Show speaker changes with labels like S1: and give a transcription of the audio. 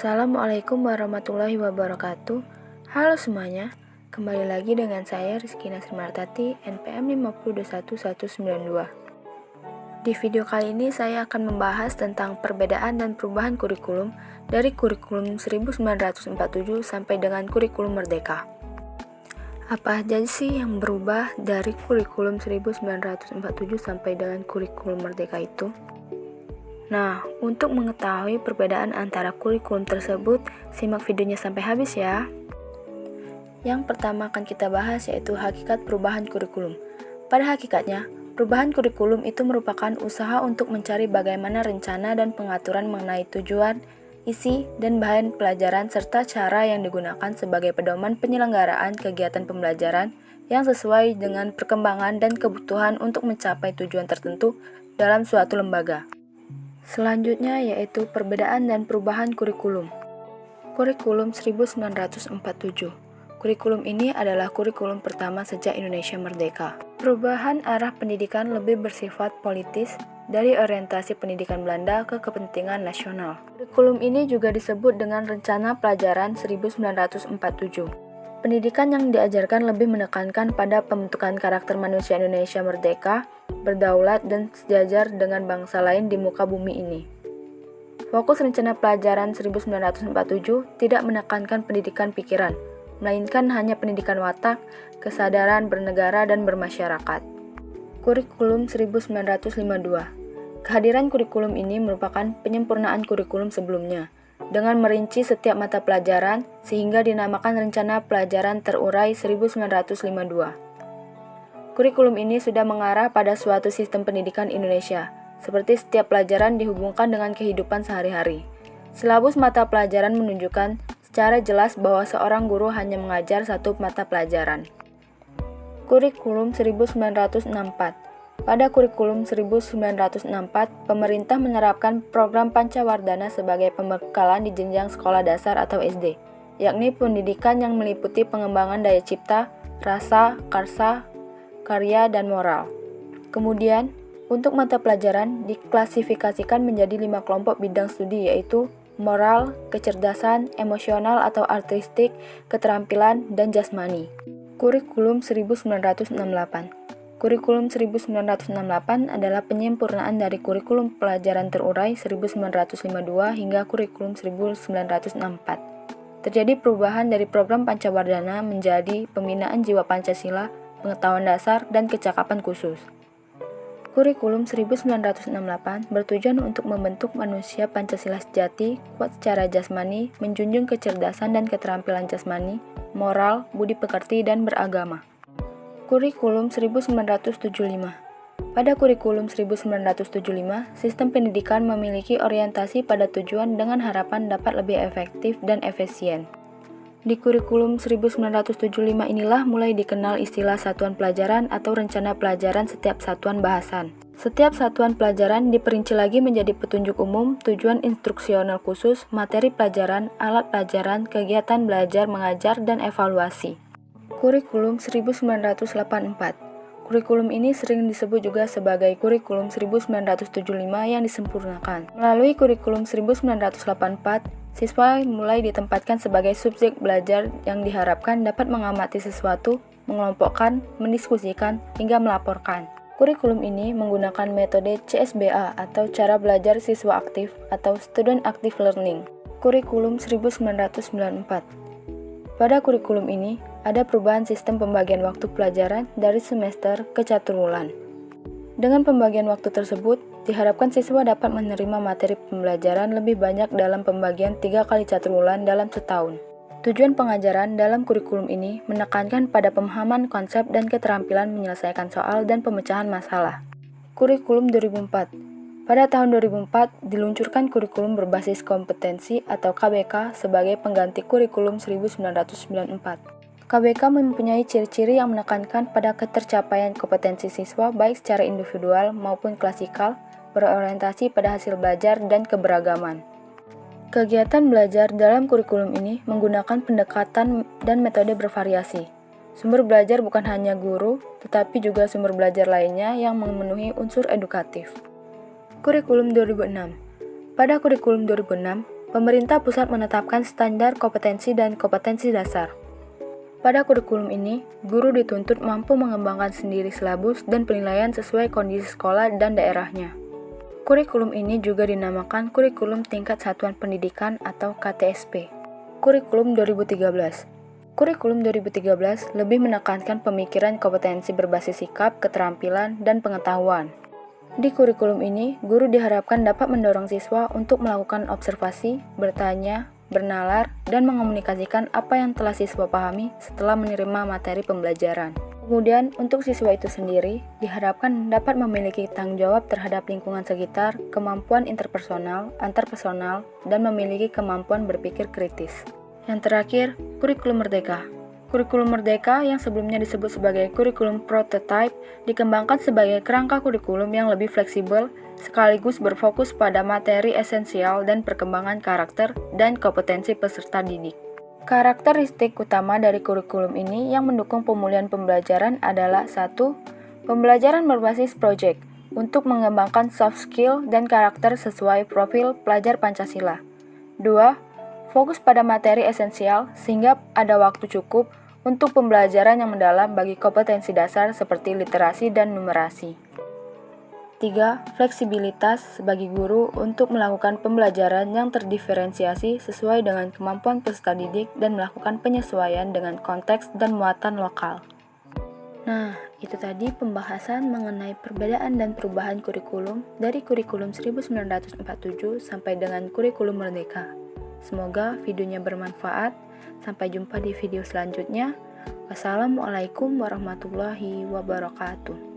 S1: Assalamualaikum warahmatullahi wabarakatuh. Halo semuanya, kembali lagi dengan saya Rizky Nasrimartati, NPM 5021192. Di video kali ini saya akan membahas tentang perbedaan dan perubahan kurikulum dari kurikulum 1947 sampai dengan kurikulum Merdeka. Apa aja sih yang berubah dari kurikulum 1947 sampai dengan kurikulum Merdeka itu? Nah, untuk mengetahui perbedaan antara kurikulum tersebut, simak videonya sampai habis ya. Yang pertama akan kita bahas yaitu hakikat perubahan kurikulum. Pada hakikatnya, perubahan kurikulum itu merupakan usaha untuk mencari bagaimana rencana dan pengaturan mengenai tujuan, isi, dan bahan pelajaran serta cara yang digunakan sebagai pedoman penyelenggaraan kegiatan pembelajaran yang sesuai dengan perkembangan dan kebutuhan untuk mencapai tujuan tertentu dalam suatu lembaga. Selanjutnya yaitu perbedaan dan perubahan kurikulum. Kurikulum 1947. Kurikulum ini adalah kurikulum pertama sejak Indonesia merdeka. Perubahan arah pendidikan lebih bersifat politis dari orientasi pendidikan Belanda ke kepentingan nasional. Kurikulum ini juga disebut dengan Rencana Pelajaran 1947. Pendidikan yang diajarkan lebih menekankan pada pembentukan karakter manusia Indonesia merdeka, berdaulat, dan sejajar dengan bangsa lain di muka bumi ini. Fokus Rencana Pelajaran 1947 tidak menekankan pendidikan pikiran, melainkan hanya pendidikan watak, kesadaran bernegara dan bermasyarakat. Kurikulum 1952. Kehadiran kurikulum ini merupakan penyempurnaan kurikulum sebelumnya, dengan merinci setiap mata pelajaran sehingga dinamakan Rencana Pelajaran Terurai 1952. Kurikulum ini sudah mengarah pada suatu sistem pendidikan Indonesia, seperti setiap pelajaran dihubungkan dengan kehidupan sehari-hari. Silabus mata pelajaran menunjukkan secara jelas bahwa seorang guru hanya mengajar satu mata pelajaran. Kurikulum 1964. Pada kurikulum 1964, pemerintah menerapkan program Pancawardhana sebagai pembekalan di jenjang sekolah dasar atau SD, yakni pendidikan yang meliputi pengembangan daya cipta, rasa, karsa, karya, dan moral. Kemudian, untuk mata pelajaran diklasifikasikan menjadi 5 kelompok bidang studi yaitu moral, kecerdasan, emosional atau artistik, keterampilan, dan jasmani. Kurikulum 1968. Kurikulum 1968 adalah penyempurnaan dari kurikulum pelajaran terurai 1952 hingga kurikulum 1964. Terjadi perubahan dari program Pancawardhana menjadi pembinaan jiwa Pancasila, pengetahuan dasar, dan kecakapan khusus. Kurikulum 1968 bertujuan untuk membentuk manusia Pancasila sejati, kuat secara jasmani, menjunjung kecerdasan dan keterampilan jasmani, moral, budi pekerti, dan beragama. Kurikulum 1975. Pada kurikulum 1975, sistem pendidikan memiliki orientasi pada tujuan dengan harapan dapat lebih efektif dan efisien. Di kurikulum 1975 inilah mulai dikenal istilah satuan pelajaran atau rencana pelajaran setiap satuan bahasan. Setiap satuan pelajaran diperinci lagi menjadi petunjuk umum, tujuan instruksional khusus, materi pelajaran, alat pelajaran, kegiatan belajar mengajar, dan evaluasi. Kurikulum 1984. Kurikulum ini sering disebut juga sebagai kurikulum 1975 yang disempurnakan. Melalui kurikulum 1984, siswa mulai ditempatkan sebagai subjek belajar yang diharapkan dapat mengamati sesuatu, mengelompokkan, mendiskusikan, hingga melaporkan. Kurikulum ini menggunakan metode CSBA atau cara belajar siswa aktif atau Student Active Learning. Kurikulum 1994. Pada kurikulum ini, ada perubahan sistem pembagian waktu pelajaran dari semester ke caturwulan. Dengan pembagian waktu tersebut, diharapkan siswa dapat menerima materi pembelajaran lebih banyak dalam pembagian 3 kali caturwulan dalam setahun. Tujuan pengajaran dalam kurikulum ini menekankan pada pemahaman konsep dan keterampilan menyelesaikan soal dan pemecahan masalah. Kurikulum 2004. Pada tahun 2004, diluncurkan kurikulum berbasis kompetensi atau KBK sebagai pengganti kurikulum 1994. KBK mempunyai ciri-ciri yang menekankan pada ketercapaian kompetensi siswa baik secara individual maupun klasikal, berorientasi pada hasil belajar dan keberagaman. Kegiatan belajar dalam kurikulum ini menggunakan pendekatan dan metode bervariasi. Sumber belajar bukan hanya guru, tetapi juga sumber belajar lainnya yang memenuhi unsur edukatif. Kurikulum 2006. Pada kurikulum 2006, Pemerintah pusat menetapkan standar kompetensi dan kompetensi dasar. Pada kurikulum ini, guru dituntut mampu mengembangkan sendiri silabus dan penilaian sesuai kondisi sekolah dan daerahnya. Kurikulum ini juga dinamakan Kurikulum Tingkat Satuan Pendidikan atau KTSP. Kurikulum 2013. Kurikulum 2013 lebih menekankan pemikiran kompetensi berbasis sikap, keterampilan, dan pengetahuan. Di kurikulum ini, guru diharapkan dapat mendorong siswa untuk melakukan observasi, bertanya, bernalar, dan mengomunikasikan apa yang telah siswa pahami setelah menerima materi pembelajaran. Kemudian, untuk siswa itu sendiri, diharapkan dapat memiliki tanggung jawab terhadap lingkungan sekitar, kemampuan interpersonal, antarpersonal, dan memiliki kemampuan berpikir kritis. Yang terakhir, kurikulum merdeka. Kurikulum merdeka yang sebelumnya disebut sebagai kurikulum prototype dikembangkan sebagai kerangka kurikulum yang lebih fleksibel sekaligus berfokus pada materi esensial dan perkembangan karakter dan kompetensi peserta didik. Karakteristik utama dari kurikulum ini yang mendukung pemulihan pembelajaran adalah 1. Pembelajaran berbasis proyek untuk mengembangkan soft skill dan karakter sesuai profil pelajar Pancasila. 2. Fokus pada materi esensial sehingga ada waktu cukup untuk pembelajaran yang mendalam bagi kompetensi dasar seperti literasi dan numerasi. 3. Fleksibilitas bagi guru untuk melakukan pembelajaran yang terdiferensiasi sesuai dengan kemampuan peserta didik dan melakukan penyesuaian dengan konteks dan muatan lokal. Nah, itu tadi pembahasan mengenai perbedaan dan perubahan kurikulum dari kurikulum 1947 sampai dengan kurikulum merdeka. Semoga videonya bermanfaat. Sampai jumpa di video selanjutnya. Wassalamualaikum warahmatullahi wabarakatuh.